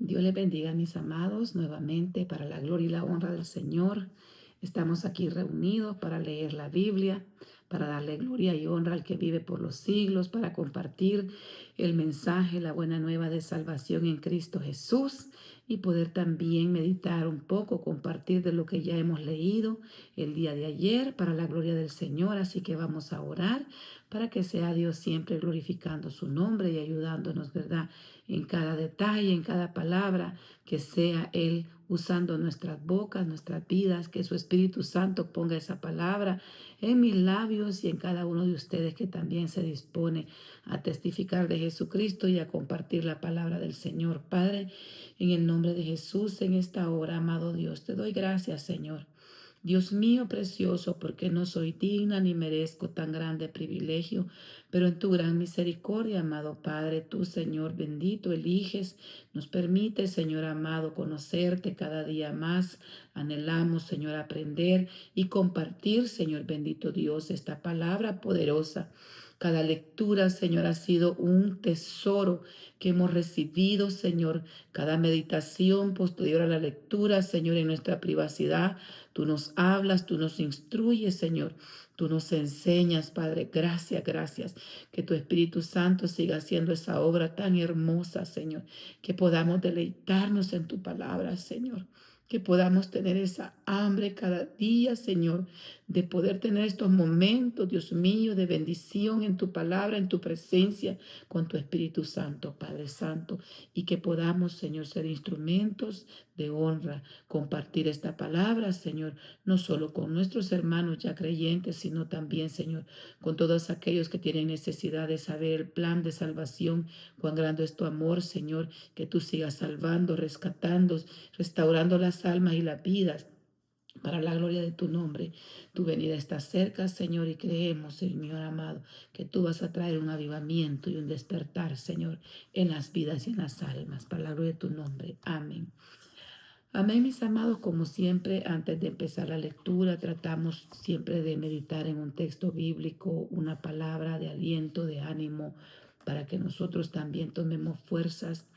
Dios les bendiga, mis amados, nuevamente para la gloria y la honra del Señor. Estamos aquí reunidos para leer la Biblia, para darle gloria y honra al que vive por los siglos, para compartir el mensaje, la buena nueva de salvación en Cristo Jesús y poder también meditar un poco, compartir de lo que ya hemos leído el día de ayer para la gloria del Señor. Así que vamos a orar para que sea Dios siempre glorificando su nombre y ayudándonos, ¿verdad? En cada detalle, en cada palabra, que sea Él usando nuestras bocas, nuestras vidas, que su Espíritu Santo ponga esa palabra en mis labios y en cada uno de ustedes que también se dispone a testificar de Jesucristo y a compartir la palabra del Señor. Padre, en el nombre de Jesús, en esta hora, amado Dios, te doy gracias, Señor. Dios mío precioso, porque no soy digna ni merezco tan grande privilegio, pero en tu gran misericordia, amado Padre, tú, Señor bendito, eliges, nos permite, Señor amado, conocerte cada día más. Anhelamos, Señor, aprender y compartir, Señor bendito Dios, esta palabra poderosa. Cada lectura, Señor, ha sido un tesoro que hemos recibido, Señor. Cada meditación posterior a la lectura, Señor, en nuestra privacidad. Tú nos hablas, tú nos instruyes, Señor. Tú nos enseñas, Padre. Gracias, gracias. Que tu Espíritu Santo siga haciendo esa obra tan hermosa, Señor. Que podamos deleitarnos en tu palabra, Señor. Que podamos tener esa hambre cada día, Señor, de poder tener estos momentos, Dios mío, de bendición en tu palabra, en tu presencia, con tu Espíritu Santo, Padre Santo, y que podamos, Señor, ser instrumentos de honra, compartir esta palabra, Señor, no solo con nuestros hermanos ya creyentes, sino también, Señor, con todos aquellos que tienen necesidad de saber el plan de salvación, cuán grande es tu amor, Señor, que tú sigas salvando, rescatando, restaurando las almas y las vidas para la gloria de tu nombre. Tu venida está cerca, Señor, y creemos, Señor amado, que tú vas a traer un avivamiento y un despertar, Señor, en las vidas y en las almas, para la gloria de tu nombre. Amén. Amén, mis amados, como siempre, antes de empezar la lectura, tratamos siempre de meditar en un texto bíblico, una palabra de aliento, de ánimo, para que nosotros también tomemos fuerzas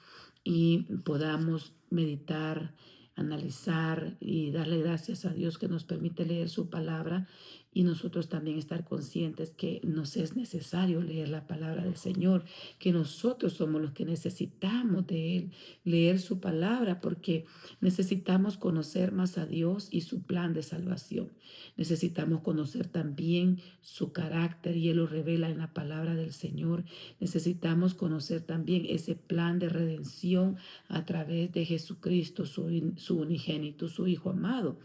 y podamos meditar, analizar y darle gracias a Dios que nos permite leer su palabra y nosotros también estar conscientes que nos es necesario leer la palabra del Señor, que nosotros somos los que necesitamos de Él, leer su palabra porque necesitamos conocer más a Dios y su plan de salvación. Necesitamos conocer también su carácter y Él lo revela en la palabra del Señor. Necesitamos conocer también ese plan de redención a través de Jesucristo, su unigénito, su Hijo amado.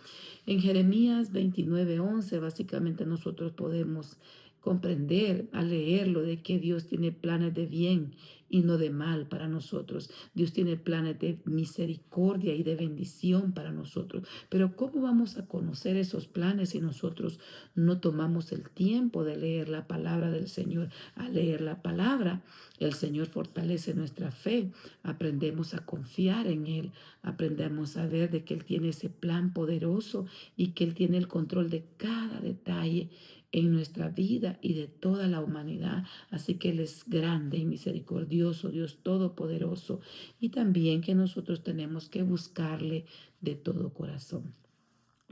En Jeremías 29:11, básicamente nosotros podemos comprender al leerlo de que Dios tiene planes de bien y no de mal para nosotros. Dios tiene planes de misericordia y de bendición para nosotros. Pero ¿cómo vamos a conocer esos planes si nosotros no tomamos el tiempo de leer la palabra del Señor? Al leer la palabra, el Señor fortalece nuestra fe. Aprendemos a confiar en Él. Aprendemos a ver de que Él tiene ese plan poderoso y que Él tiene el control de cada detalle en nuestra vida y de toda la humanidad. Así que Él es grande y misericordioso, Dios todopoderoso, y también que nosotros tenemos que buscarle de todo corazón.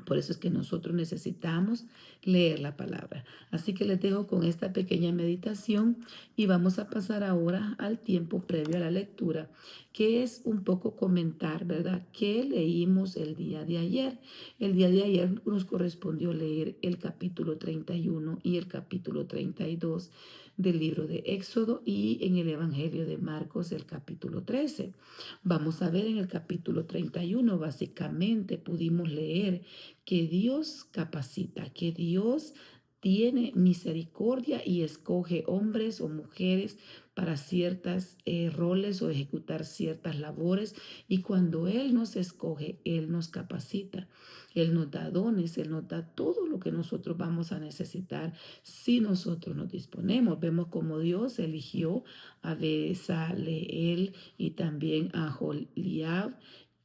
Por eso es que nosotros necesitamos leer la palabra. Así que les dejo con esta pequeña meditación y vamos a pasar ahora al tiempo previo a la lectura, que es un poco comentar, ¿verdad? ¿Qué leímos el día de ayer? El día de ayer nos correspondió leer el capítulo 31 y el capítulo 32 del libro de Éxodo y en el Evangelio de Marcos el capítulo 13. Vamos a ver en el capítulo 31, básicamente pudimos leer que Dios capacita, que Dios tiene misericordia y escoge hombres o mujeres para ciertas roles o ejecutar ciertas labores. Y cuando Él nos escoge, Él nos capacita, Él nos da dones, Él nos da todo lo que nosotros vamos a necesitar si nosotros nos disponemos. Vemos como Dios eligió a Bezaleel y también a Joliab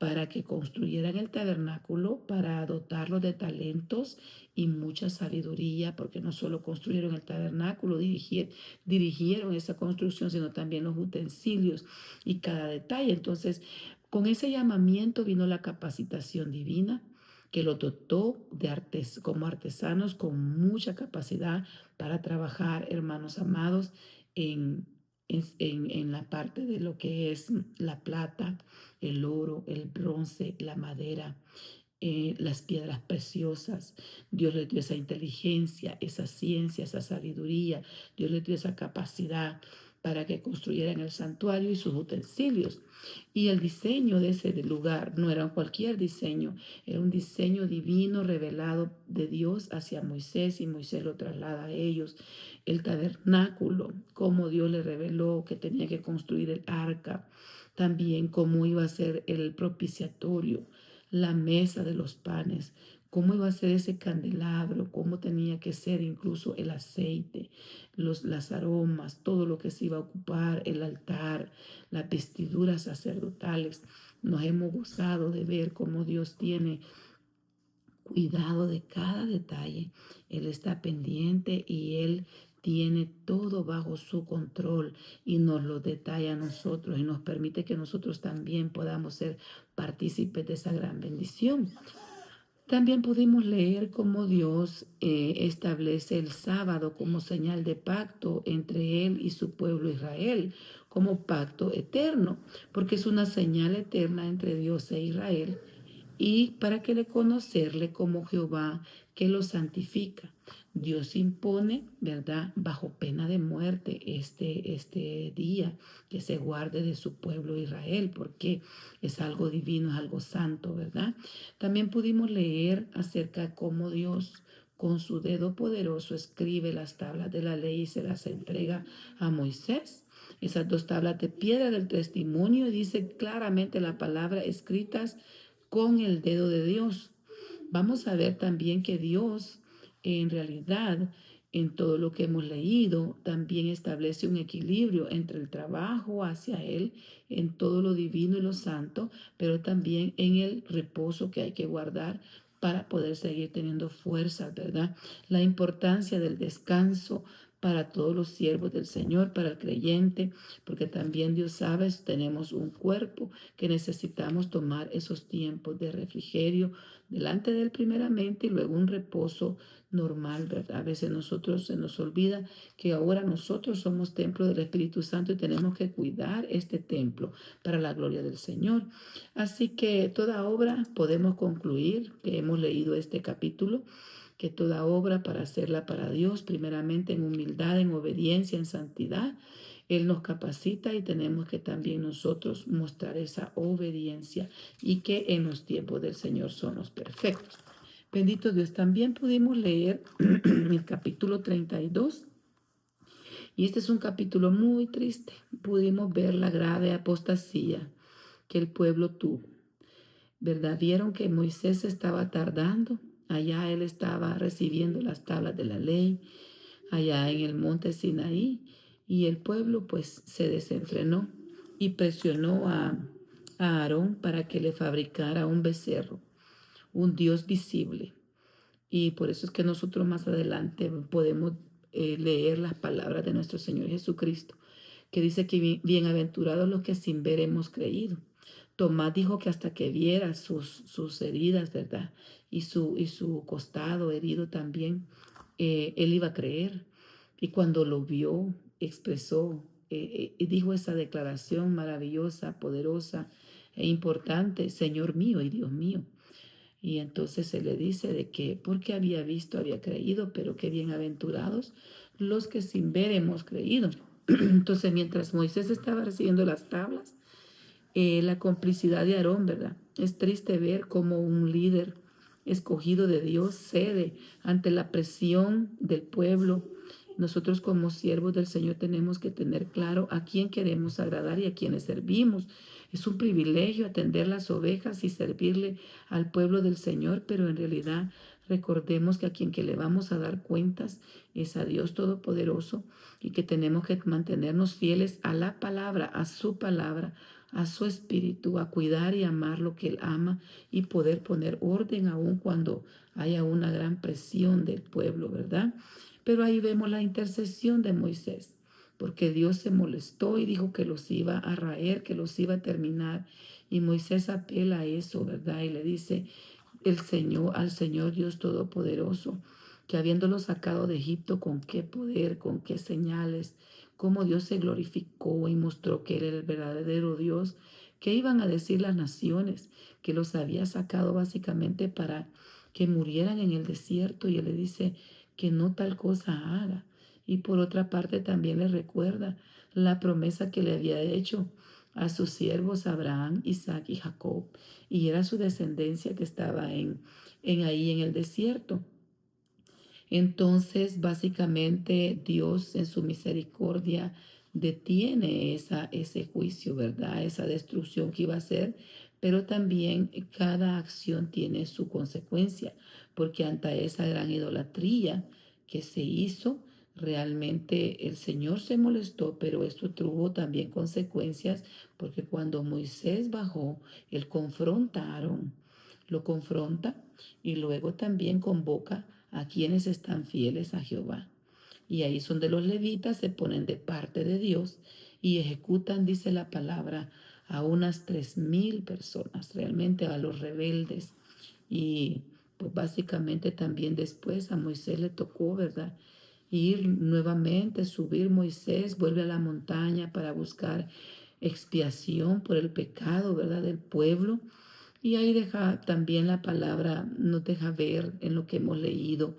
para que construyeran el tabernáculo, para dotarlos de talentos y mucha sabiduría, porque no solo construyeron el tabernáculo, dirigieron esa construcción, sino también los utensilios y cada detalle. Entonces, con ese llamamiento vino la capacitación divina que los dotó como artesanos con mucha capacidad para trabajar, hermanos amados, en, en la parte de lo que es la plata, el oro, el bronce, la madera, las piedras preciosas. Dios les dio esa inteligencia, esa ciencia, esa sabiduría. Dios les dio esa capacidad para que construyeran el santuario y sus utensilios. Y el diseño de ese lugar no era cualquier diseño, era un diseño divino revelado de Dios hacia Moisés, y Moisés lo traslada a ellos. El tabernáculo, cómo Dios le reveló que tenía que construir el arca, también cómo iba a ser el propiciatorio, la mesa de los panes, cómo iba a ser ese candelabro, cómo tenía que ser incluso el aceite, las aromas, todo lo que se iba a ocupar, el altar, las vestiduras sacerdotales. Nos hemos gozado de ver cómo Dios tiene cuidado de cada detalle. Él está pendiente y Él tiene todo bajo su control y nos lo detalla a nosotros y nos permite que nosotros también podamos ser partícipes de esa gran bendición. También pudimos leer cómo Dios establece el sábado como señal de pacto entre Él y su pueblo Israel, como pacto eterno, porque es una señal eterna entre Dios e Israel, y para que le conocerle como Jehová que lo santifica. Dios impone, ¿verdad?, bajo pena de muerte este día que se guarde de su pueblo Israel, porque es algo divino, es algo santo, ¿verdad? También pudimos leer acerca de cómo Dios con su dedo poderoso escribe las tablas de la ley y se las entrega a Moisés. Esas 2 tablas de piedra del testimonio, dice claramente la palabra, escritas con el dedo de Dios. Vamos a ver también que Dios, en realidad, en todo lo que hemos leído, también establece un equilibrio entre el trabajo hacia Él, en todo lo divino y lo santo, pero también en el reposo que hay que guardar para poder seguir teniendo fuerzas, ¿verdad? La importancia del descanso para todos los siervos del Señor, para el creyente, porque también Dios sabe, tenemos un cuerpo que necesitamos tomar esos tiempos de refrigerio delante de Él primeramente y luego un reposo normal, ¿verdad? A veces nosotros se nos olvida que ahora nosotros somos templo del Espíritu Santo y tenemos que cuidar este templo para la gloria del Señor. Así que toda obra podemos concluir que hemos leído este capítulo, que toda obra para hacerla para Dios, primeramente en humildad, en obediencia, en santidad, Él nos capacita y tenemos que también nosotros mostrar esa obediencia y que en los tiempos del Señor son los perfectos. Bendito Dios, también pudimos leer el capítulo 32 y este es un capítulo muy triste. Pudimos ver la grave apostasía que el pueblo tuvo, ¿verdad? Vieron que Moisés estaba tardando. Allá él estaba recibiendo las tablas de la ley, allá en el monte Sinaí, y el pueblo pues se desenfrenó y presionó a Aarón para que le fabricara un becerro, un Dios visible. Y por eso es que nosotros más adelante podemos leer las palabras de nuestro Señor Jesucristo, que dice que bienaventurados los que sin ver hemos creído. Tomás dijo que hasta que viera sus heridas, ¿verdad? Y su costado herido también, él iba a creer. Y cuando lo vio, expresó y dijo esa declaración maravillosa, poderosa e importante: Señor mío y Dios mío. Y entonces se le dice de que porque había visto, había creído, pero que bienaventurados los que sin ver hemos creído. Entonces, mientras Moisés estaba recibiendo las tablas, la complicidad de Aarón, ¿verdad? Es triste ver cómo un líder escogido de Dios cede ante la presión del pueblo. Nosotros como siervos del Señor tenemos que tener claro a quién queremos agradar y a quiénes servimos. Es un privilegio atender las ovejas y servirle al pueblo del Señor, pero en realidad recordemos que a quien que le vamos a dar cuentas es a Dios Todopoderoso y que tenemos que mantenernos fieles a la palabra, a su palabra, a su espíritu, a cuidar y amar lo que él ama y poder poner orden aún cuando haya una gran presión del pueblo, ¿verdad? Pero ahí vemos la intercesión de Moisés, porque Dios se molestó y dijo que los iba a raer, que los iba a terminar. Y Moisés apela a eso, ¿verdad? Y le dice al Señor Dios Todopoderoso, que habiéndolo sacado de Egipto, con qué poder, con qué señales, cómo Dios se glorificó y mostró que Él era el verdadero Dios, que iban a decir las naciones, que los había sacado básicamente para que murieran en el desierto. Y Él le dice que no tal cosa haga. Y por otra parte también le recuerda la promesa que le había hecho a sus siervos Abraham, Isaac y Jacob, y era su descendencia que estaba en ahí en el desierto. Entonces, básicamente, Dios en su misericordia detiene ese juicio, ¿verdad? Esa destrucción que iba a hacer, pero también cada acción tiene su consecuencia, porque ante esa gran idolatría que se hizo, realmente el Señor se molestó, pero esto tuvo también consecuencias, porque cuando Moisés bajó, él lo confronta y luego también convoca a quienes están fieles a Jehová. Y ahí son de los levitas, se ponen de parte de Dios y ejecutan, dice la palabra, a unas 3,000 personas, realmente a los rebeldes. Y pues básicamente también después a Moisés le tocó, ¿verdad? Ir nuevamente, subir Moisés, vuelve a la montaña para buscar expiación por el pecado, ¿verdad? Del pueblo. Y ahí deja también la palabra, nos deja ver en lo que hemos leído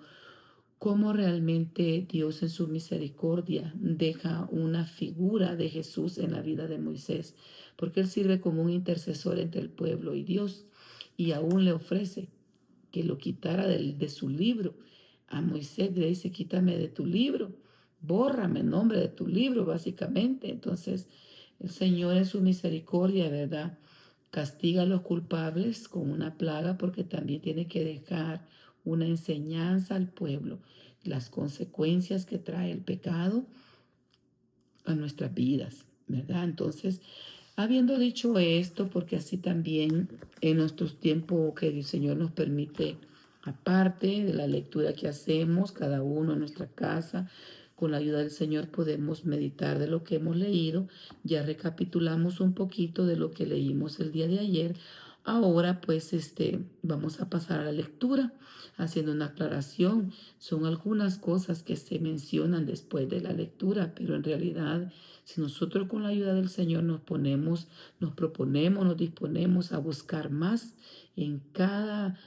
cómo realmente Dios en su misericordia deja una figura de Jesús en la vida de Moisés, porque él sirve como un intercesor entre el pueblo y Dios, y aún le ofrece que lo quitara de su libro. A Moisés le dice, quítame de tu libro, bórrame el nombre de tu libro, básicamente. Entonces, el Señor en su misericordia, ¿verdad? Castiga a los culpables con una plaga porque también tiene que dejar una enseñanza al pueblo, las consecuencias que trae el pecado a nuestras vidas, ¿verdad? Entonces, habiendo dicho esto, porque así también en nuestros tiempos que el Señor nos permite, aparte de la lectura que hacemos, cada uno en nuestra casa, con la ayuda del Señor podemos meditar de lo que hemos leído. Ya recapitulamos un poquito de lo que leímos el día de ayer. Ahora pues vamos a pasar a la lectura haciendo una aclaración. Son algunas cosas que se mencionan después de la lectura, pero en realidad si nosotros con la ayuda del Señor nos proponemos, nos disponemos a buscar más en cada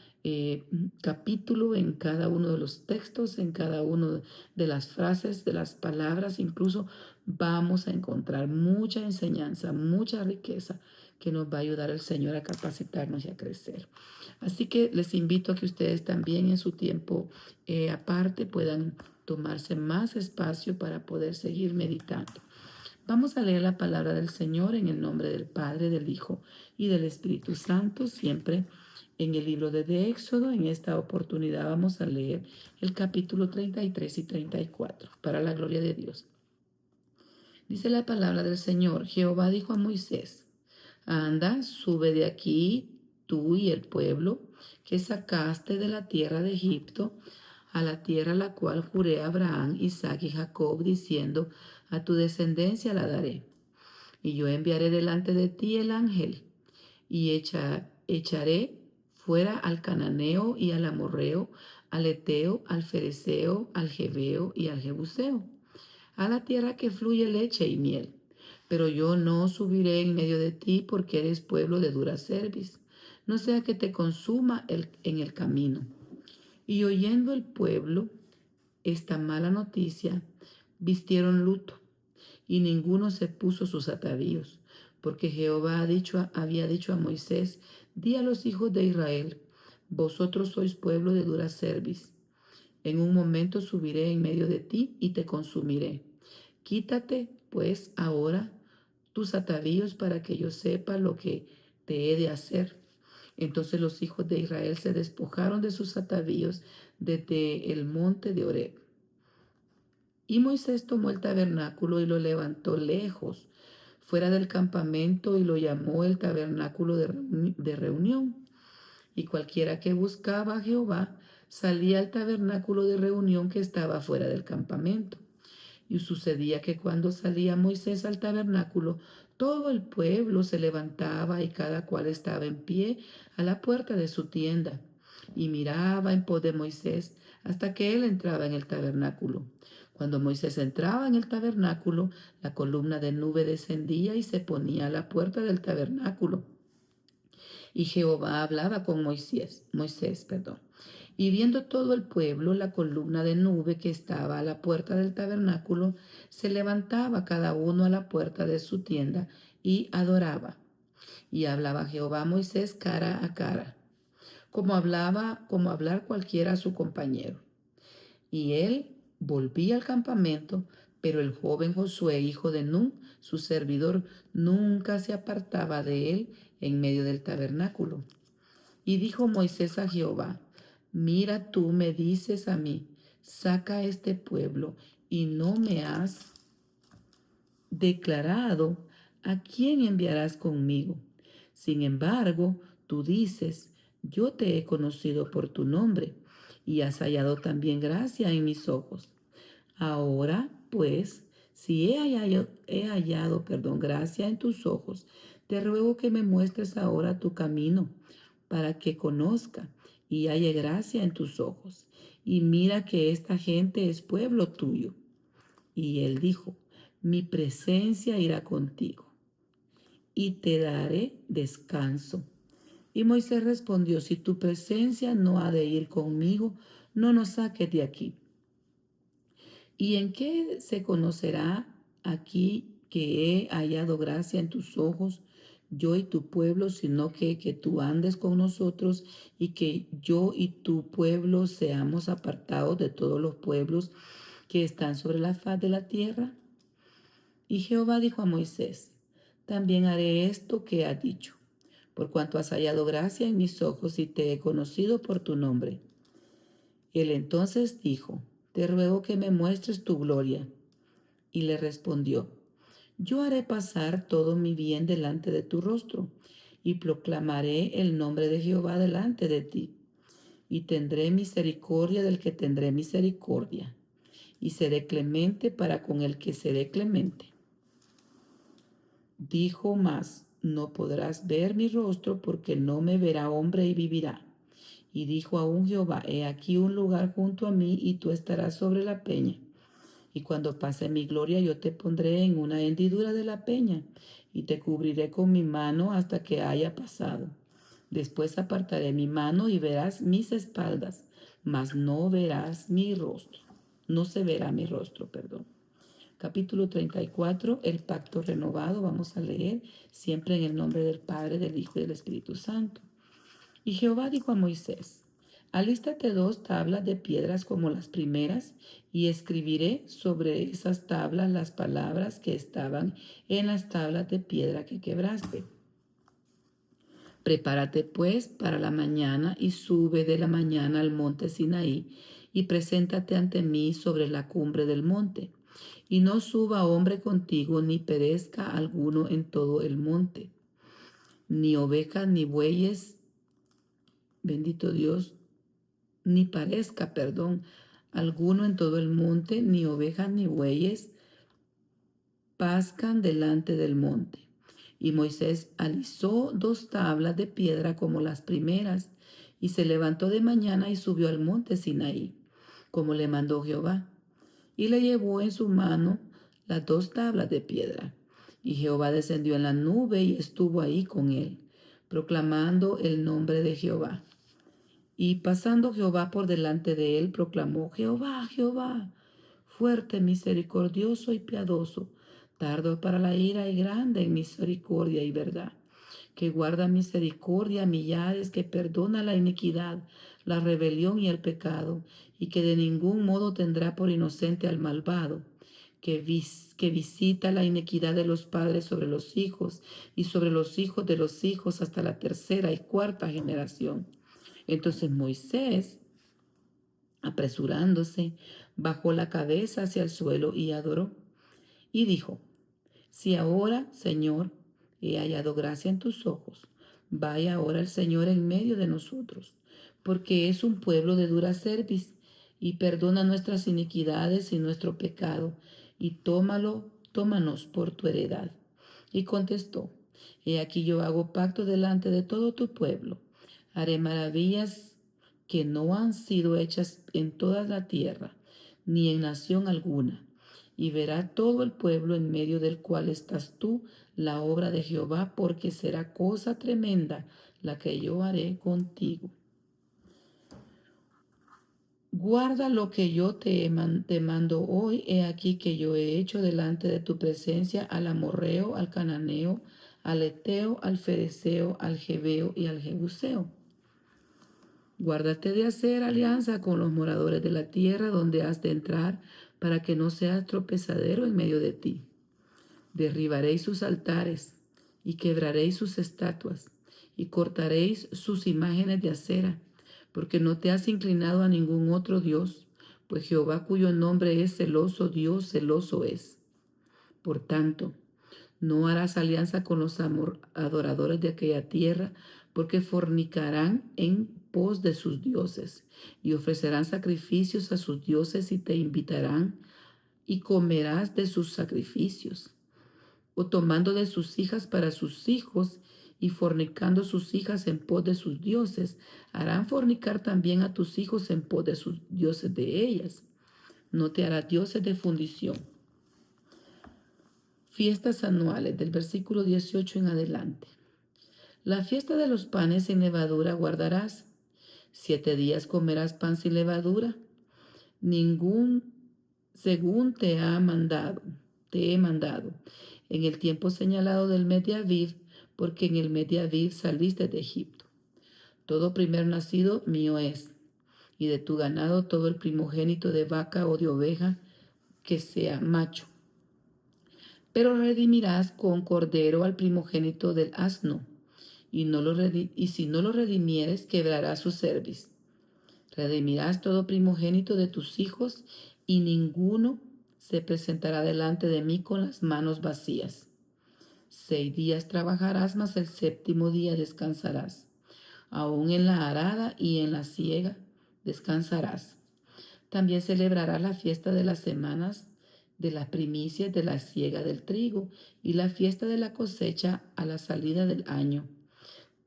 capítulo, en cada uno de los textos, en cada una de las frases, de las palabras, incluso vamos a encontrar mucha enseñanza, mucha riqueza que nos va a ayudar el Señor a capacitarnos y a crecer. Así que les invito a que ustedes también en su tiempo aparte puedan tomarse más espacio para poder seguir meditando. Vamos a leer la palabra del Señor en el nombre del Padre, del Hijo y del Espíritu Santo, siempre en el libro de Éxodo. En esta oportunidad vamos a leer el capítulo 33 y 34, para la gloria de Dios. Dice la palabra del Señor: Jehová dijo a Moisés, anda, sube de aquí, tú y el pueblo que sacaste de la tierra de Egipto, a la tierra a la cual juré a Abraham, Isaac y Jacob, diciendo, a tu descendencia la daré. Y yo enviaré delante de ti el ángel, y echaré fuera al cananeo y al amorreo, al eteo, al fereceo, al jebeo y al jebuseo, a la tierra que fluye leche y miel. Pero yo no subiré en medio de ti, porque eres pueblo de dura cerviz, no sea que te consuma en el camino. Y oyendo el pueblo esta mala noticia, vistieron luto, y ninguno se puso sus atavíos, porque Jehová había dicho a Moisés, di a los hijos de Israel, vosotros sois pueblo de dura cerviz. En un momento subiré en medio de ti y te consumiré. Quítate, pues, ahora tus atavíos para que yo sepa lo que te he de hacer. Entonces los hijos de Israel se despojaron de sus atavíos desde el monte de Horeb. Y Moisés tomó el tabernáculo y lo levantó lejos, fuera del campamento y lo llamó el tabernáculo de reunión. Y cualquiera que buscaba a Jehová salía al tabernáculo de reunión que estaba fuera del campamento. Y sucedía que cuando salía Moisés al tabernáculo, todo el pueblo se levantaba y cada cual estaba en pie a la puerta de su tienda y miraba en pos de Moisés hasta que él entraba en el tabernáculo. Cuando Moisés entraba en el tabernáculo, la columna de nube descendía y se ponía a la puerta del tabernáculo. Y Jehová hablaba con Moisés. Y viendo todo el pueblo, la columna de nube que estaba a la puerta del tabernáculo, se levantaba cada uno a la puerta de su tienda y adoraba. Y hablaba Jehová a Moisés cara a cara, como hablar cualquiera a su compañero. Y él volvía al campamento, pero el joven Josué, hijo de Nun, su servidor, nunca se apartaba de él en medio del tabernáculo. Y dijo Moisés a Jehová: Mira, tú me dices a mí, saca a este pueblo, y no me has declarado a quién enviarás conmigo. Sin embargo, tú dices: Yo te he conocido por tu nombre, y has hallado también gracia en mis ojos. Ahora, pues, si he hallado gracia en tus ojos, te ruego que me muestres ahora tu camino, para que conozca y halle gracia en tus ojos. Y mira que esta gente es pueblo tuyo. Y él dijo: Mi presencia irá contigo, y te daré descanso. Y Moisés respondió: Si tu presencia no ha de ir conmigo, no nos saques de aquí. ¿Y en qué se conocerá aquí que he hallado gracia en tus ojos, yo y tu pueblo, sino que tú andes con nosotros y que yo y tu pueblo seamos apartados de todos los pueblos que están sobre la faz de la tierra? Y Jehová dijo a Moisés: También haré esto que has dicho, por cuanto has hallado gracia en mis ojos y te he conocido por tu nombre. Él entonces dijo: Te ruego que me muestres tu gloria. Y le respondió: Yo haré pasar todo mi bien delante de tu rostro, y proclamaré el nombre de Jehová delante de ti. Y tendré misericordia del que tendré misericordia, y seré clemente para con el que seré clemente. Dijo más: No podrás ver mi rostro, porque no me verá hombre y vivirá. Y dijo aún Jehová: He aquí un lugar junto a mí, y tú estarás sobre la peña. Y cuando pase mi gloria, yo te pondré en una hendidura de la peña, y te cubriré con mi mano hasta que haya pasado. Después apartaré mi mano y verás mis espaldas, mas no verás mi rostro. No se verá mi rostro, perdón. Capítulo 34, el pacto renovado. Vamos a leer siempre en el nombre del Padre, del Hijo y del Espíritu Santo. Y Jehová dijo a Moisés: Alístate 2 tablas de piedras como las primeras, y escribiré sobre esas tablas las palabras que estaban en las tablas de piedra que quebraste. Prepárate pues para la mañana y sube de la mañana al monte Sinaí y preséntate ante mí sobre la cumbre del monte. Y no suba hombre contigo, ni perezca alguno en todo el monte, ni ovejas ni bueyes, bendito Dios, ni parezca, alguno en todo el monte, ni ovejas ni bueyes pascan delante del monte. Y Moisés alisó 2 tablas de piedra como las primeras, y se levantó de mañana y subió al monte Sinaí, como le mandó Jehová. Y le llevó en su mano las 2 tablas de piedra. Y Jehová descendió en la nube y estuvo ahí con él, proclamando el nombre de Jehová. Y pasando Jehová por delante de él, proclamó: Jehová, Jehová, fuerte, misericordioso y piadoso, tardo para la ira y grande en misericordia y verdad, que guarda misericordia a millares, que perdona la iniquidad, la rebelión y el pecado, y que de ningún modo tendrá por inocente al malvado, que visita la iniquidad de los padres sobre los hijos y sobre los hijos de los hijos hasta la 3ª y 4ª generación. Entonces Moisés, apresurándose, bajó la cabeza hacia el suelo y adoró. Y dijo: Si ahora, Señor, he hallado gracia en tus ojos, vaya ahora el Señor en medio de nosotros, porque es un pueblo de dura cerviz, y perdona nuestras iniquidades y nuestro pecado, y tómanos por tu heredad. Y contestó, he aquí yo hago pacto delante de todo tu pueblo, haré maravillas que no han sido hechas en toda la tierra, ni en nación alguna, y verá todo el pueblo en medio del cual estás tú la obra de Jehová, porque será cosa tremenda la que yo haré contigo. Guarda lo que yo te mando hoy. He aquí que yo he hecho delante de tu presencia al amorreo, al cananeo, al eteo, al fereceo, al jebeo y al jebuseo. Guárdate de hacer alianza con los moradores de la tierra donde has de entrar, para que no seas tropezadero en medio de ti. Derribaréis sus altares y quebraréis sus estatuas y cortaréis sus imágenes de acera, porque no te has inclinado a ningún otro Dios, pues Jehová, cuyo nombre es celoso Dios, celoso es. Por tanto, no harás alianza con los adoradores de aquella tierra, porque fornicarán en pos de sus dioses y ofrecerán sacrificios a sus dioses y te invitarán y comerás de sus sacrificios, o tomando de sus hijas para sus hijos y fornicando sus hijas en pos de sus dioses, harán fornicar también a tus hijos en pos de sus dioses de ellas. No te harás dioses de fundición. Fiestas anuales, del versículo 18 en adelante. La fiesta de los panes sin levadura guardarás. 7 días comerás pan sin levadura. Ningún según te he mandado, en el tiempo señalado del mes de Aviv, porque en el mes de Aviv saliste de Egipto. Todo primer nacido mío es, y de tu ganado todo el primogénito de vaca o de oveja que sea macho. Pero redimirás con cordero al primogénito del asno, y si no lo redimieres, quebrarás su cerviz. Redimirás todo primogénito de tus hijos, y ninguno se presentará delante de mí con las manos vacías. 6 días trabajarás, mas el 7º día descansarás. Aún en la arada y en la siega descansarás. También celebrarás la fiesta de las semanas, de las primicias de la siega del trigo, y la fiesta de la cosecha a la salida del año.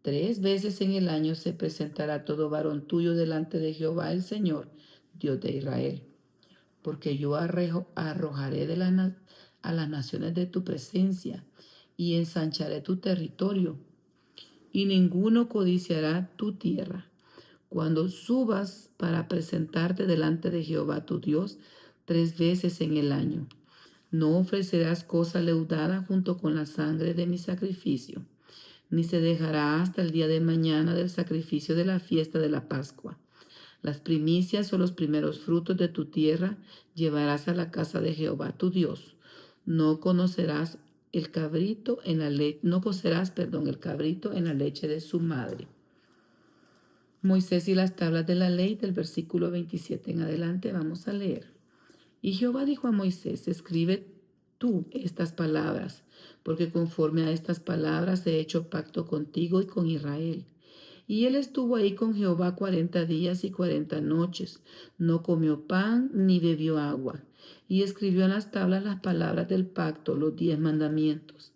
3 veces en el año se presentará todo varón tuyo delante de Jehová el Señor, Dios de Israel. Porque yo arrojaré a las naciones de tu presencia, y ensancharé tu territorio, y ninguno codiciará tu tierra. Cuando subas para presentarte delante de Jehová tu Dios 3 veces en el año, no ofrecerás cosa leudada junto con la sangre de mi sacrificio, ni se dejará hasta el día de mañana del sacrificio de la fiesta de la Pascua. Las primicias o los primeros frutos de tu tierra llevarás a la casa de Jehová tu Dios. No conocerás el cabrito en la no cocerás, el cabrito en la leche de su madre. Moisés y las tablas de la ley, del versículo 27 en adelante, vamos a leer. Y Jehová dijo a Moisés: escribe tú estas palabras, porque conforme a estas palabras he hecho pacto contigo y con Israel. Y él estuvo ahí con Jehová 40 días y 40 noches. No comió pan ni bebió agua. Y escribió en las tablas las palabras del pacto, los 10 mandamientos.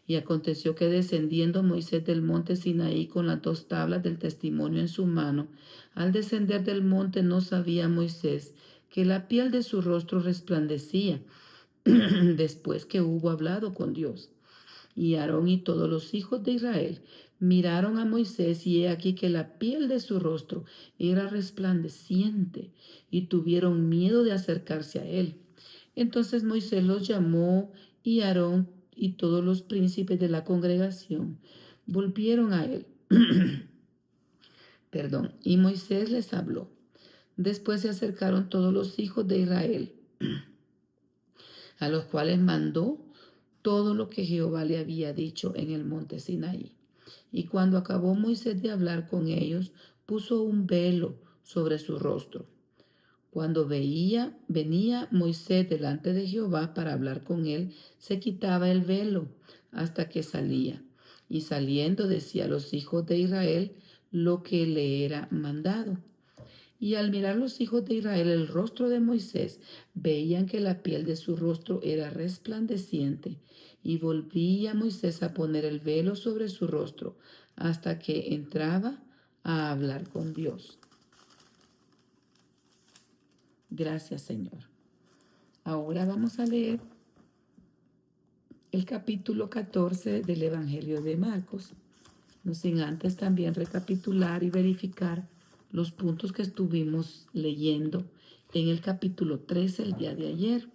Y aconteció que descendiendo Moisés del monte Sinaí con las 2 tablas del testimonio en su mano, al descender del monte no sabía Moisés que la piel de su rostro resplandecía después que hubo hablado con Dios. Y Aarón y todos los hijos de Israel miraron a Moisés, y he aquí que la piel de su rostro era resplandeciente, y tuvieron miedo de acercarse a él. Entonces Moisés los llamó, y Aarón y todos los príncipes de la congregación volvieron a él. Y Moisés les habló. Después se acercaron todos los hijos de Israel, a los cuales mandó todo lo que Jehová le había dicho en el monte Sinaí. Y cuando acabó Moisés de hablar con ellos, puso un velo sobre su rostro. Cuando venía Moisés delante de Jehová para hablar con él, se quitaba el velo hasta que salía. Y saliendo decía a los hijos de Israel lo que le era mandado. Y al mirar los hijos de Israel el rostro de Moisés, veían que la piel de su rostro era resplandeciente. Y volvía Moisés a poner el velo sobre su rostro hasta que entraba a hablar con Dios. Gracias, Señor. Ahora vamos a leer el capítulo 14 del Evangelio de Marcos, no sin antes también recapitular y verificar los puntos que estuvimos leyendo en el capítulo 13 el día de ayer.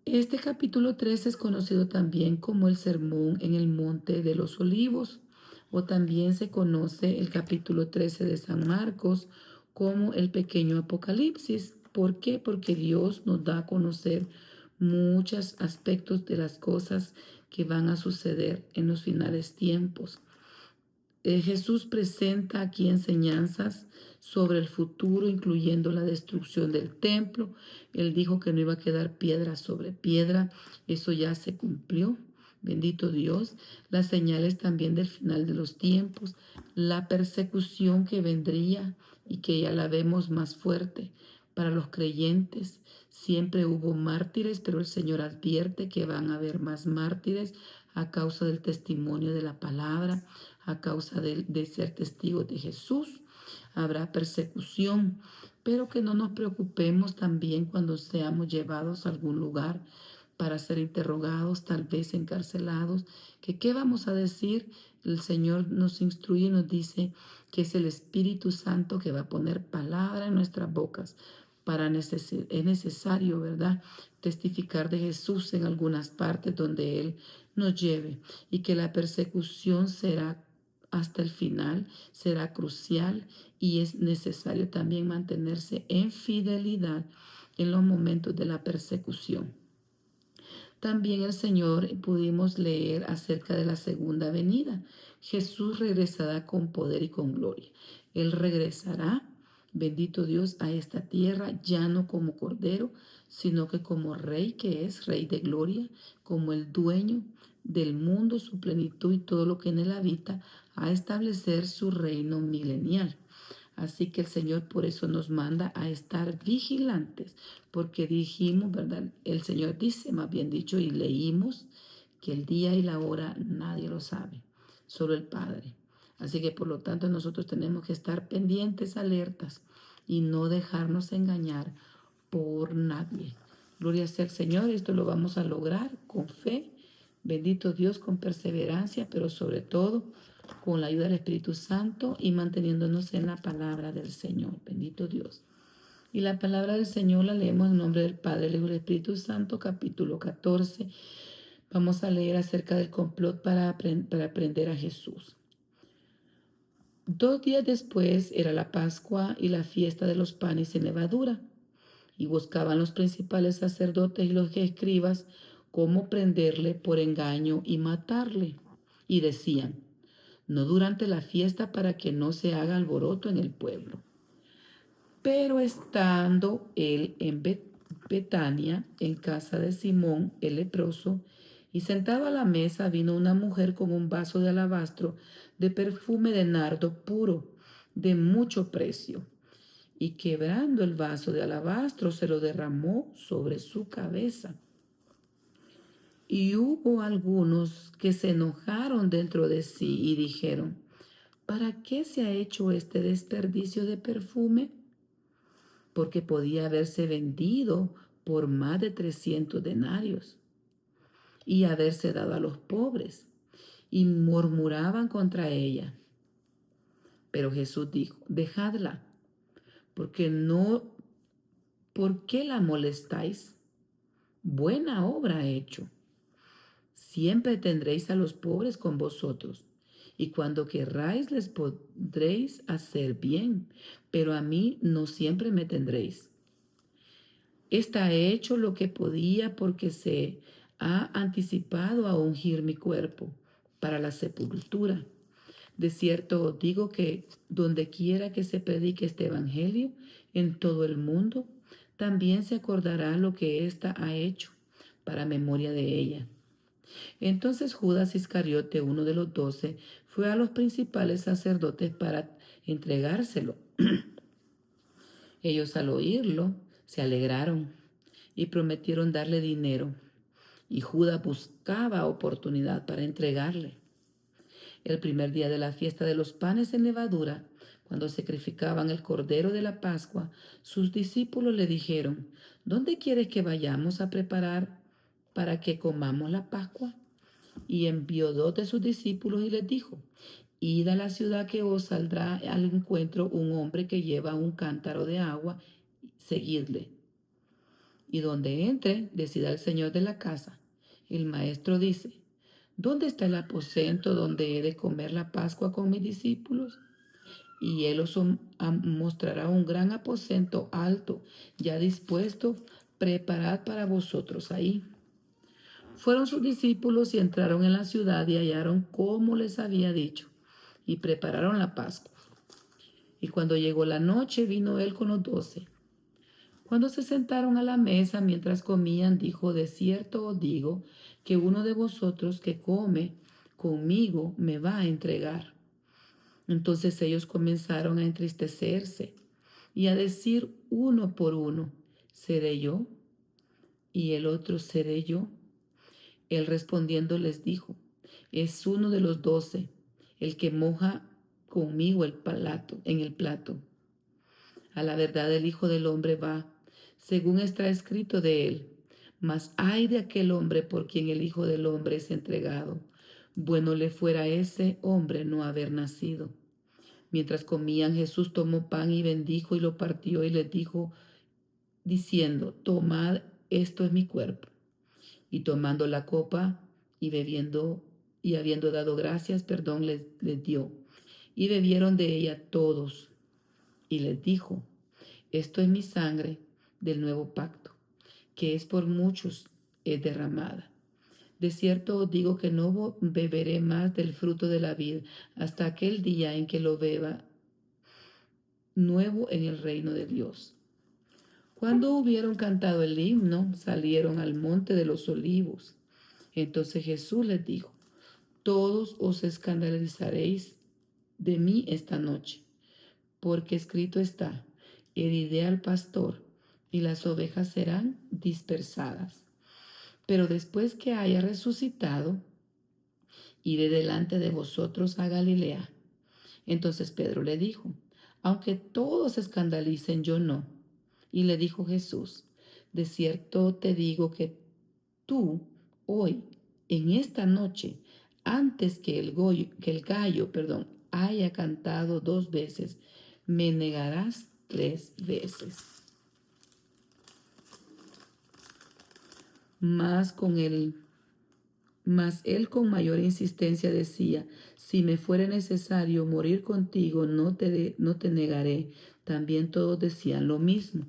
Este capítulo 13 es conocido también como el Sermón en el Monte de los Olivos, o también se conoce el capítulo 13 de San Marcos como el pequeño Apocalipsis. ¿Por qué? Porque Dios nos da a conocer muchos aspectos de las cosas que van a suceder en los finales tiempos. Jesús presenta aquí enseñanzas sobre el futuro, incluyendo la destrucción del templo. Él dijo que no iba a quedar piedra sobre piedra. Eso ya se cumplió. Bendito Dios. Las señales también del final de los tiempos. La persecución que vendría y que ya la vemos más fuerte para los creyentes. Siempre hubo mártires, pero el Señor advierte que van a haber más mártires a causa del testimonio de la palabra, a causa de ser testigos de Jesús. Habrá persecución, pero que no nos preocupemos también cuando seamos llevados a algún lugar para ser interrogados, tal vez encarcelados, que qué vamos a decir. El Señor nos instruye y nos dice que es el Espíritu Santo que va a poner palabra en nuestras bocas. Es necesario, ¿verdad?, testificar de Jesús en algunas partes donde Él nos lleve, y que la persecución será hasta el final, será crucial, y es necesario también mantenerse en fidelidad en los momentos de la persecución. También el Señor pudimos leer acerca de la segunda venida. Jesús regresará con poder y con gloria. Él regresará, bendito Dios, a esta tierra, ya no como cordero, sino que como rey, que es rey de gloria, como el dueño del mundo, su plenitud y todo lo que en él habita, a establecer su reino milenial. Así que el Señor por eso nos manda a estar vigilantes, porque dijimos, ¿verdad? El Señor dice, más bien dicho, y leímos que el día y la hora nadie lo sabe, solo el Padre. Así que por lo tanto nosotros tenemos que estar pendientes, alertas y no dejarnos engañar por nadie. Gloria sea al Señor, esto lo vamos a lograr con fe, bendito Dios, con perseverancia, pero sobre todo con la ayuda del Espíritu Santo y manteniéndonos en la palabra del Señor. Bendito Dios. Y la palabra del Señor la leemos en nombre del Padre, el Hijo y del Espíritu Santo, capítulo 14. Vamos a leer acerca del complot para prender a Jesús. 2 días después era la Pascua y la fiesta de los panes sin levadura. Y buscaban los principales sacerdotes y los escribas cómo prenderle por engaño y matarle. Y decían, no durante la fiesta, para que no se haga alboroto en el pueblo. Pero estando él en Betania, en casa de Simón el leproso, y sentado a la mesa, vino una mujer con un vaso de alabastro de perfume de nardo puro, de mucho precio, y quebrando el vaso de alabastro se lo derramó sobre su cabeza. Y hubo algunos que se enojaron dentro de sí y dijeron, ¿para qué se ha hecho este desperdicio de perfume? Porque podía haberse vendido por más de 300 denarios y haberse dado a los pobres. Y murmuraban contra ella. Pero Jesús dijo, dejadla, ¿por qué la molestáis? Buena obra ha hecho. Siempre tendréis a los pobres con vosotros, y cuando querráis les podréis hacer bien, pero a mí no siempre me tendréis. Está hecho lo que podía, porque se ha anticipado a ungir mi cuerpo para la sepultura. De cierto os digo que donde quiera que se predique este evangelio en todo el mundo, también se acordará lo que ésta ha hecho para memoria de ella. Entonces Judas Iscariote, uno de los 12, fue a los principales sacerdotes para entregárselo. Ellos al oírlo se alegraron y prometieron darle dinero, y Judas buscaba oportunidad para entregarle. El primer día de la fiesta de los panes sin levadura, cuando sacrificaban el cordero de la Pascua, sus discípulos le dijeron: ¿Dónde quieres que vayamos a preparar para que comamos la Pascua? Y envió 2 de sus discípulos y les dijo: Id a la ciudad que os saldrá al encuentro un hombre que lleva un cántaro de agua, seguidle. Y donde entre, decida el señor de la casa. El maestro dice: ¿Dónde está el aposento donde he de comer la Pascua con mis discípulos? Y él os mostrará un gran aposento alto, ya dispuesto, preparad para vosotros ahí. Fueron sus discípulos y entraron en la ciudad y hallaron como les había dicho, y prepararon la Pascua. Y cuando llegó la noche, vino él con los 12. Cuando se sentaron a la mesa mientras comían, dijo: De cierto os digo que uno de vosotros que come conmigo me va a entregar. Entonces ellos comenzaron a entristecerse y a decir uno por uno: ¿Seré yo? Y el otro: ¿seré yo? Él respondiendo les dijo: Es uno de los 12, el que moja conmigo en el plato. A la verdad el Hijo del Hombre va, según está escrito de él. Mas ay de aquel hombre por quien el Hijo del Hombre es entregado. Bueno le fuera a ese hombre no haber nacido. Mientras comían, Jesús tomó pan y bendijo y lo partió y les dijo, diciendo: Tomad, esto es mi cuerpo. Y tomando la copa y bebiendo y habiendo dado gracias, les dio. Y bebieron de ella todos. Y les dijo: Esto es mi sangre del nuevo pacto, que es por muchos es derramada. De cierto os digo que no beberé más del fruto de la vid hasta aquel día en que lo beba nuevo en el reino de Dios. Cuando hubieron cantado el himno, salieron al monte de los olivos. Entonces Jesús les dijo: Todos os escandalizaréis de mí esta noche, porque escrito está: heriré al pastor, y las ovejas serán dispersadas. Pero después que haya resucitado, iré delante de vosotros a Galilea. Entonces Pedro le dijo: Aunque todos se escandalicen, yo no. Y le dijo Jesús: De cierto te digo que tú, hoy, en esta noche, antes que el gallo haya cantado 2 veces, me negarás 3 veces. Mas él con mayor insistencia decía: Si me fuere necesario morir contigo, no te negaré. También todos decían lo mismo.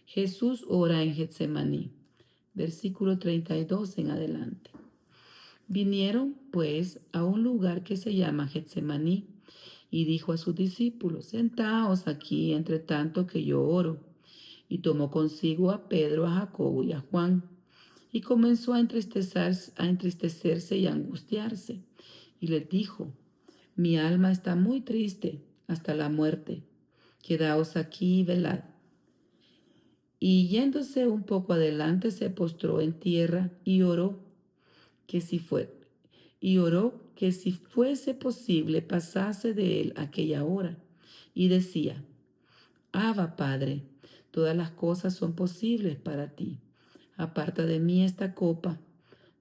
Jesús ora en Getsemaní. Versículo 32 en adelante. Vinieron, pues, a un lugar que se llama Getsemaní, y dijo a sus discípulos: Sentaos aquí, entre tanto que yo oro. Y tomó consigo a Pedro, a Jacobo y a Juan, y comenzó a entristecerse y a angustiarse. Y les dijo: Mi alma está muy triste hasta la muerte. Quedaos aquí y velad. Y yéndose un poco adelante, se postró en tierra y oró que si fuese posible pasase de él aquella hora. Y decía: Abba, Padre, todas las cosas son posibles para ti. Aparta de mí esta copa,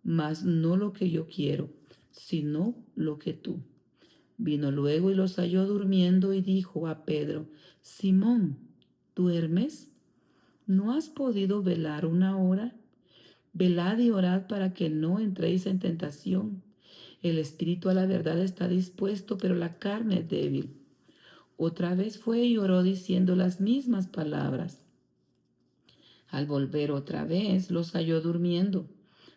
mas no lo que yo quiero, sino lo que tú. Vino luego y los halló durmiendo y dijo a Pedro: Simón, ¿duermes? ¿No has podido velar una hora? Velad y orad para que no entréis en tentación. El espíritu a la verdad está dispuesto, pero la carne es débil. Otra vez fue y oró diciendo las mismas palabras. Al volver otra vez los halló durmiendo,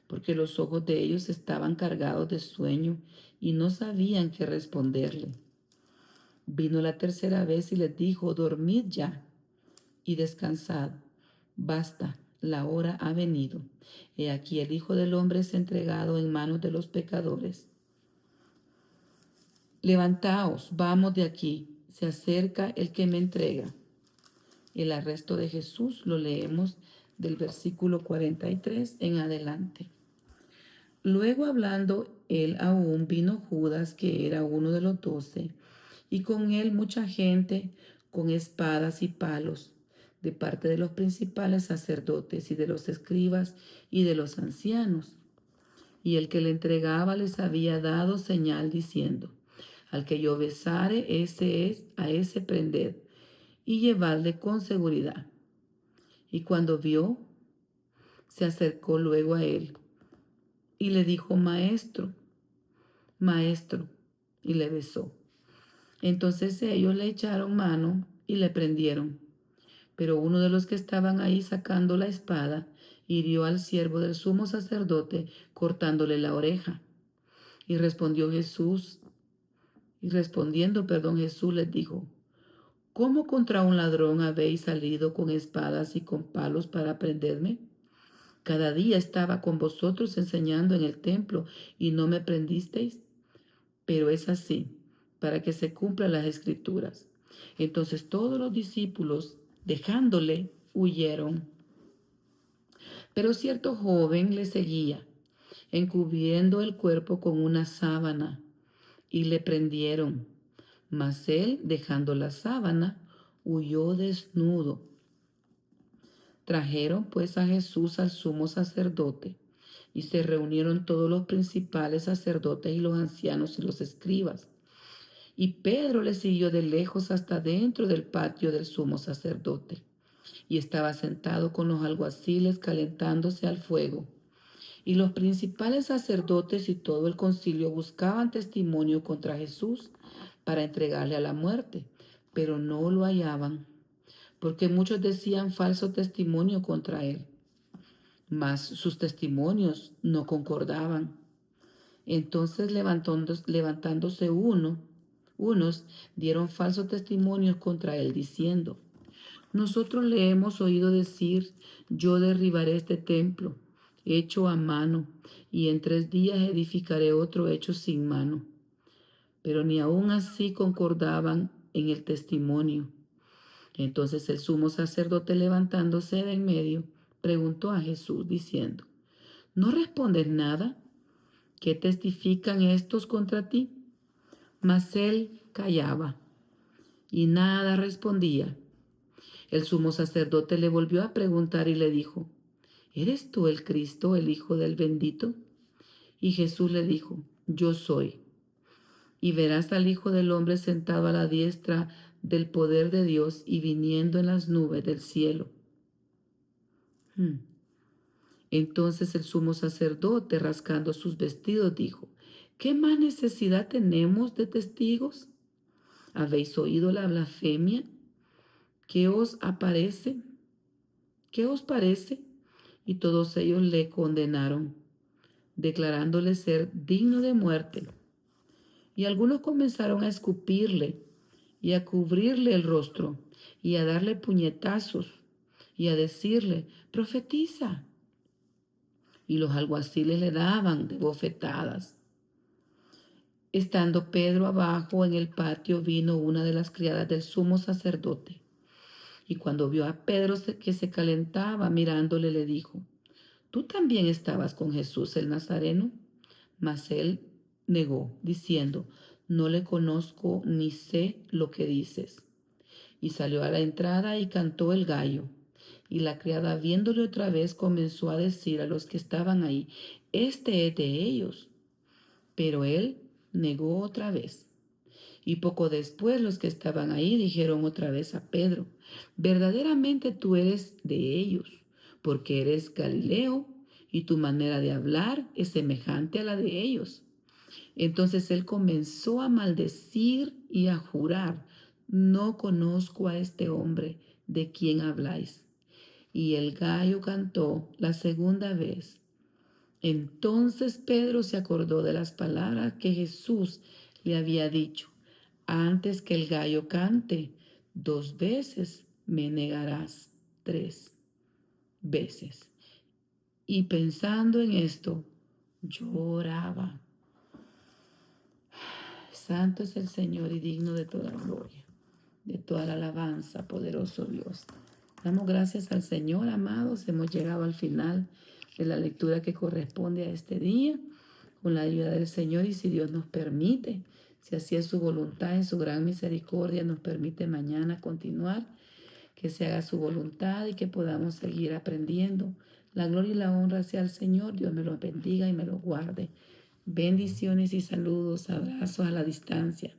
porque los ojos de ellos estaban cargados de sueño y no sabían qué responderle. Vino la tercera vez y les dijo: dormid ya y descansad. Basta, la hora ha venido. He aquí el Hijo del Hombre es entregado en manos de los pecadores. Levantaos, vamos de aquí, se acerca el que me entrega. El arresto de Jesús lo leemos del versículo 43 en adelante. Luego, hablando él aún, vino Judas, que era uno de los 12, y con él mucha gente con espadas y palos, de parte de los principales sacerdotes y de los escribas y de los ancianos. Y el que le entregaba les había dado señal diciendo: al que yo besare, a ese prended y llevadle con seguridad. Y cuando vio, se acercó luego a él y le dijo: maestro, maestro, y le besó. Entonces ellos le echaron mano y le prendieron. Pero uno de los que estaban ahí, sacando la espada, hirió al siervo del sumo sacerdote, cortándole la oreja. Y respondiendo, Jesús les dijo: ¿cómo contra un ladrón habéis salido con espadas y con palos para prenderme? Cada día estaba con vosotros enseñando en el templo y no me prendisteis. Pero es así, para que se cumplan las escrituras. Entonces todos los discípulos, dejándole, huyeron. Pero cierto joven le seguía, encubriendo el cuerpo con una sábana, y le prendieron. Mas él, dejando la sábana, huyó desnudo. Trajeron pues a Jesús al sumo sacerdote, y se reunieron todos los principales sacerdotes y los ancianos y los escribas. Y Pedro le siguió de lejos hasta dentro del patio del sumo sacerdote, y estaba sentado con los alguaciles calentándose al fuego. Y los principales sacerdotes y todo el concilio buscaban testimonio contra Jesús para entregarle a la muerte, pero no lo hallaban, porque muchos decían falso testimonio contra él, mas sus testimonios no concordaban. Entonces levantándose unos dieron falso testimonio contra él, diciendo: nosotros le hemos oído decir: yo derribaré este templo hecho a mano, y en 3 días edificaré otro hecho sin mano. Pero ni aun así concordaban en el testimonio. Entonces el sumo sacerdote, levantándose de en medio, preguntó a Jesús diciendo: ¿no respondes nada? ¿Qué testifican estos contra ti? Mas él callaba y nada respondía. El sumo sacerdote le volvió a preguntar y le dijo: ¿eres tú el Cristo, el Hijo del Bendito? Y Jesús le dijo: yo soy. Y verás al Hijo del Hombre sentado a la diestra del poder de Dios y viniendo en las nubes del cielo. Entonces el sumo sacerdote, rascando sus vestidos, dijo: ¿qué más necesidad tenemos de testigos? ¿Habéis oído la blasfemia? ¿Qué os aparece? ¿Qué os parece? Y todos ellos le condenaron, declarándole ser digno de muerte. Y algunos comenzaron a escupirle y a cubrirle el rostro y a darle puñetazos y a decirle: profetiza. Y los alguaciles le daban de bofetadas. Estando Pedro abajo en el patio, vino una de las criadas del sumo sacerdote. Y cuando vio a Pedro que se calentaba mirándole, le dijo: ¿tú también estabas con Jesús el Nazareno? Mas él negó, diciendo: no le conozco ni sé lo que dices. Y salió a la entrada y cantó el gallo. Y la criada, viéndole otra vez, comenzó a decir a los que estaban ahí: este es de ellos. Pero él negó otra vez. Y poco después los que estaban ahí dijeron otra vez a Pedro: verdaderamente tú eres de ellos, porque eres Galileo y tu manera de hablar es semejante a la de ellos. Entonces él comenzó a maldecir y a jurar: no conozco a este hombre de quien habláis. Y el gallo cantó la segunda vez. Entonces Pedro se acordó de las palabras que Jesús le había dicho: antes que el gallo cante 2 veces, me negarás 3 veces. Y pensando en esto, lloraba. Santo es el Señor y digno de toda gloria, de toda la alabanza, poderoso Dios. Damos gracias al Señor, amados. Hemos llegado al final de la lectura que corresponde a este día, con la ayuda del Señor, y si Dios nos permite, si así es su voluntad, en su gran misericordia, nos permite mañana continuar, que se haga su voluntad y que podamos seguir aprendiendo. La gloria y la honra sea al Señor. Dios me lo bendiga y me lo guarde. Bendiciones y saludos, abrazos a la distancia.